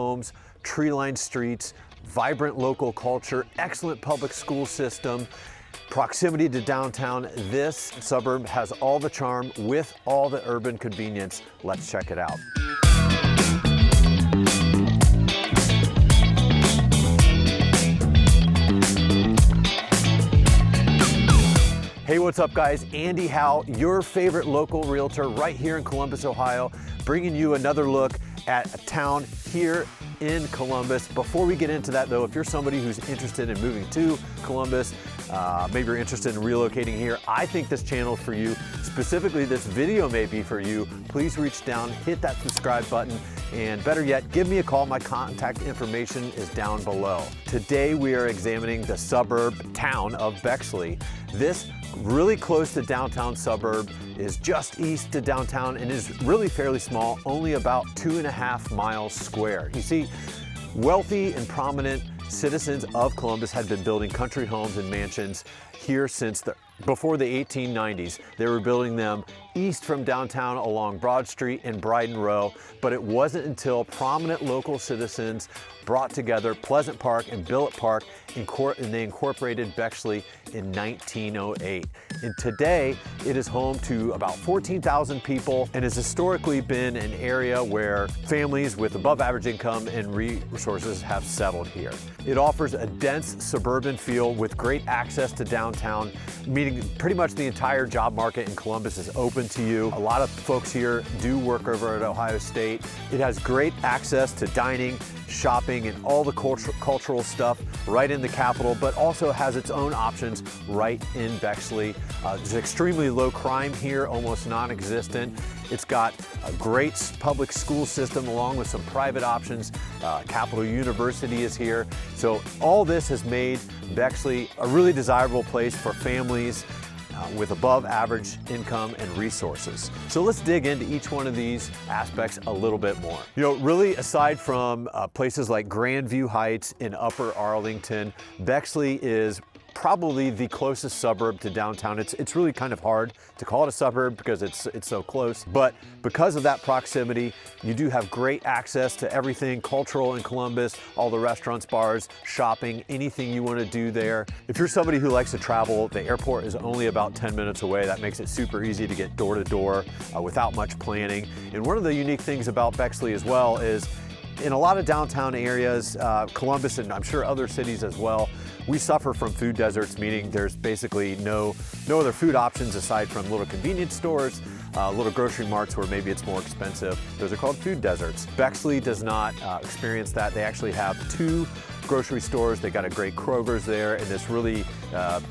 homes, tree-lined streets, vibrant local culture, excellent public school system, proximity to downtown. This suburb has all the charm with all the urban convenience. Let's check it out. Hey, what's up guys? Andy Howell, your favorite local realtor right here in Columbus, Ohio, bringing you another look at a town here in Columbus. Before we get into that though, if you're somebody who's interested in moving to Columbus, maybe you're interested in relocating here, I think this channel is for you. Specifically, this video may be for you. Please reach down, hit that subscribe button, and better yet, give me a call. My contact information is down below. Today, we are examining the suburb town of Bexley. This really close to downtown suburb is just east to downtown and is really fairly small, only about 2.5 miles square. You see, wealthy and prominent citizens of Columbus had been building country homes and mansions here since before the 1890s. They were building them east from downtown along Broad Street and Bryden Row, but it wasn't until prominent local citizens brought together Pleasant Park and Billet Park and they incorporated Bexley in 1908. And today it is home to about 14,000 people and has historically been an area where families with above average income and resources have settled here. It offers a dense suburban feel with great access to downtown, meaning pretty much the entire job market in Columbus is open to you. A lot of folks here do work over at Ohio State. It has great access to dining, shopping, and all the cultural stuff right in the capital, but also has its own options right in Bexley. There's extremely low crime here, almost non-existent. It's got a great public school system along with some private options. Capital University is here. So all this has made Bexley a really desirable place for families with above average income and resources. So let's dig into each one of these aspects a little bit more. You know, really aside from places like Grandview Heights in Upper Arlington, Bexley is probably the closest suburb to downtown. It's really kind of hard to call it a suburb because it's so close, but because of that proximity, you do have great access to everything cultural in Columbus, all the restaurants, bars, shopping, anything you want to do there. If you're somebody who likes to travel, the airport is only about 10 minutes away. That makes it super easy to get door to door without much planning. And one of the unique things about Bexley as well is in a lot of downtown areas, Columbus and I'm sure other cities as well, we suffer from food deserts, meaning there's basically no other food options aside from little convenience stores, little grocery marts where maybe it's more expensive. Those are called food deserts. Bexley does not experience that. They actually have 2 grocery stores. They got a great Kroger's there and this really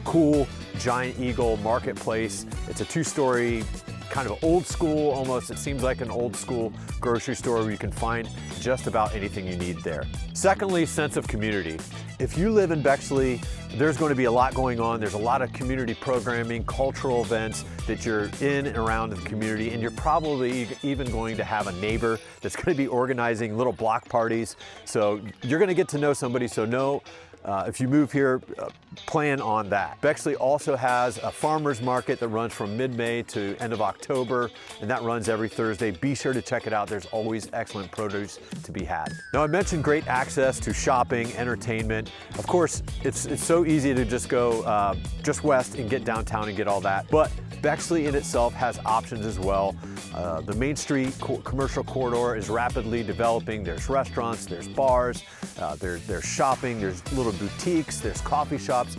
cool Giant Eagle marketplace. It's a 2-story kind of old school, almost, it seems like an old school grocery store where you can find just about anything you need there. Secondly, sense of community. If you live in Bexley, there's going to be a lot going on. There's a lot of community programming, cultural events that you're in and around the community, and you're probably even going to have a neighbor that's going to be organizing little block parties. So you're going to get to know somebody, so if you move here, plan on that. Bexley also has a farmer's market that runs from mid-May to end of October, and that runs every Thursday. Be sure to check it out. There's always excellent produce to be had. Now, I mentioned great access to shopping, entertainment. Of course, it's so easy to just go just west and get downtown and get all that, but Bexley in itself has options as well. The Main Street commercial corridor is rapidly developing. There's restaurants, there's bars, there's shopping, there's little boutiques, there's coffee shops,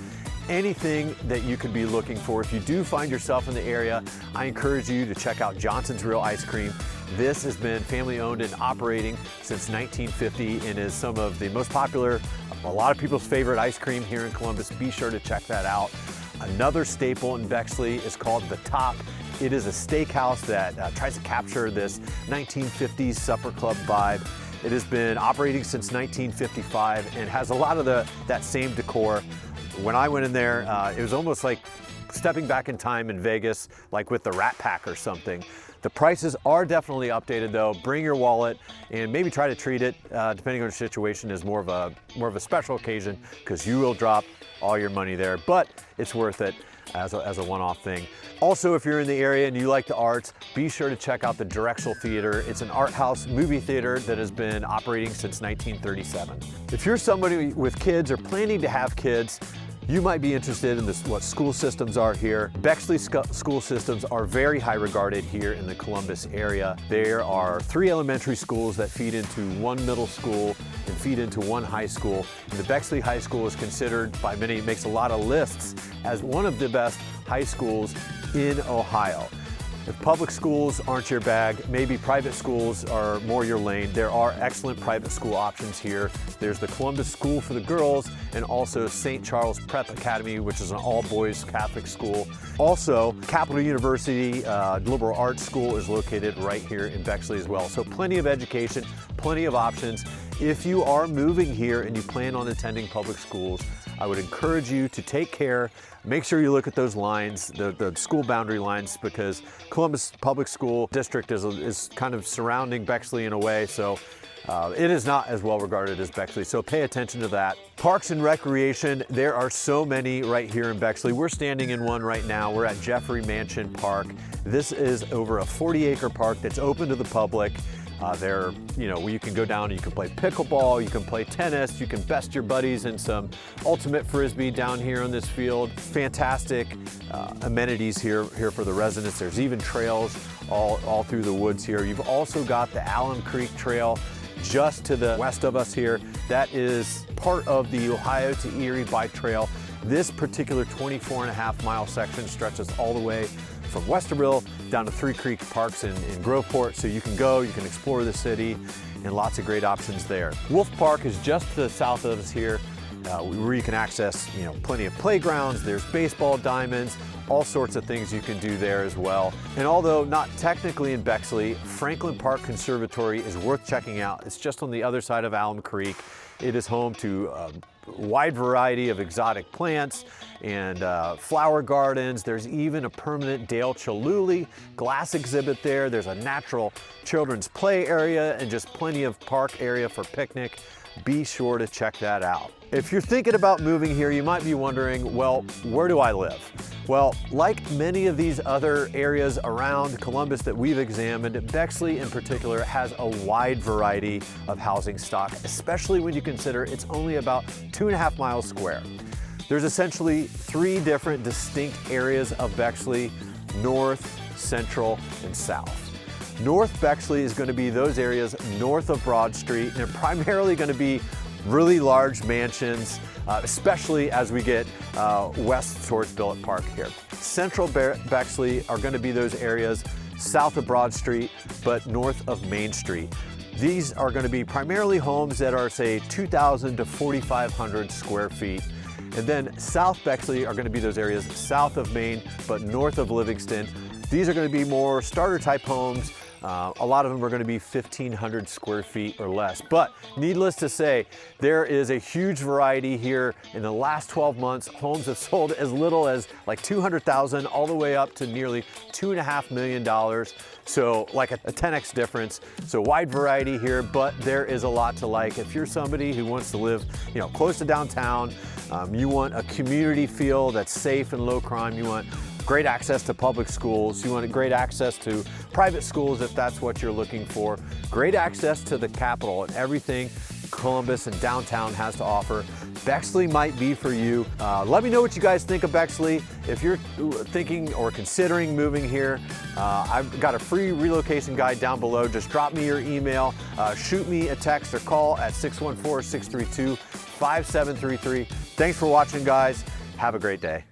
anything that you could be looking for. If you do find yourself in the area, I encourage you to check out Johnson's Real Ice Cream. This has been family owned and operating since 1950 and is some of the most popular, a lot of people's favorite ice cream here in Columbus. Be sure to check that out. Another staple in Bexley is called The Top. It is a steakhouse that tries to capture this 1950s supper club vibe. It has been operating since 1955 and has a lot of that same decor. When I went in there, it was almost like stepping back in time in Vegas, like with the Rat Pack or something. The prices are definitely updated though. Bring your wallet and maybe try to treat it, depending on the situation, as more of a special occasion, because you will drop all your money there, but it's worth it. as a one-off thing. Also, if you're in the area and you like the arts, be sure to check out the Drexel Theater. It's an art house movie theater that has been operating since 1937. If you're somebody with kids or planning to have kids, you might be interested in what school systems are here. Bexley school systems are very high regarded here in the Columbus area. There are 3 elementary schools that feed into 1 middle school and feed into 1 high school. And the Bexley High School is considered by many, makes a lot of lists as one of the best high schools in Ohio. If public schools aren't your bag, maybe private schools are more your lane. There are excellent private school options here. There's the Columbus School for the girls and also St. Charles Prep Academy, which is an all-boys Catholic school. Also, Capital University Liberal Arts School is located right here in Bexley as well. So plenty of education, plenty of options. If you are moving here and you plan on attending public schools, I would encourage you to take care. Make sure you look at those lines, the school boundary lines, because Columbus Public School District is kind of surrounding Bexley in a way, so it is not as well regarded as Bexley, so pay attention to that. Parks and recreation, there are so many right here in Bexley. We're standing in one right now. We're at Jeffrey Mansion Park. This is over a 40-acre park that's open to the public. You can go down and you can play pickleball, you can play tennis, you can best your buddies in some ultimate frisbee down here on this field. Fantastic amenities here for the residents. There's even trails all through the woods here. You've also got the Allen Creek Trail just to the west of us here. That is part of the Ohio to Erie Bike Trail. This particular 24.5-mile section stretches all the way from Westerville down to Three Creek Parks in Groveport, so you can explore the city, and lots of great options there. Wolf Park is just to the south of us here, where you can access plenty of playgrounds. There's baseball diamonds, all sorts of things you can do there as well. And although not technically in Bexley, Franklin Park Conservatory is worth checking out. It's just on the other side of Allen Creek. It is home to a wide variety of exotic plants and flower gardens. There's even a permanent Dale Chihuly glass exhibit there. There's a natural children's play area and just plenty of park area for picnic. Be sure to check that out. If you're thinking about moving here, you might be wondering, well, where do I live? Well, like many of these other areas around Columbus that we've examined, Bexley in particular has a wide variety of housing stock, especially when you consider it's only about 2.5 miles square. There's essentially 3 different distinct areas of Bexley: north, central, and south. North Bexley is going to be those areas north of Broad Street, and they're primarily going to be really large mansions, especially as we get west towards Billett Park here. Central Bexley are going to be those areas south of Broad Street, but north of Main Street. These are going to be primarily homes that are, say, 2,000 to 4,500 square feet. And then South Bexley are going to be those areas south of Main, but north of Livingston. These are going to be more starter type homes. A lot of them are going to be 1,500 square feet or less. But needless to say, there is a huge variety here. In the last 12 months, homes have sold as little as like $200,000 all the way up to nearly $2.5 million. So like a 10x difference. So wide variety here, but there is a lot to like. If you're somebody who wants to live, close to downtown, you want a community feel that's safe and low crime, you want great access to public schools, you want great access to private schools if that's what you're looking for, great access to the capital and everything Columbus and downtown has to offer, Bexley might be for you. Let me know what you guys think of Bexley. If you're thinking or considering moving here, I've got a free relocation guide down below. Just drop me your email, shoot me a text or call at 614-632-5733. Thanks for watching, guys. Have a great day.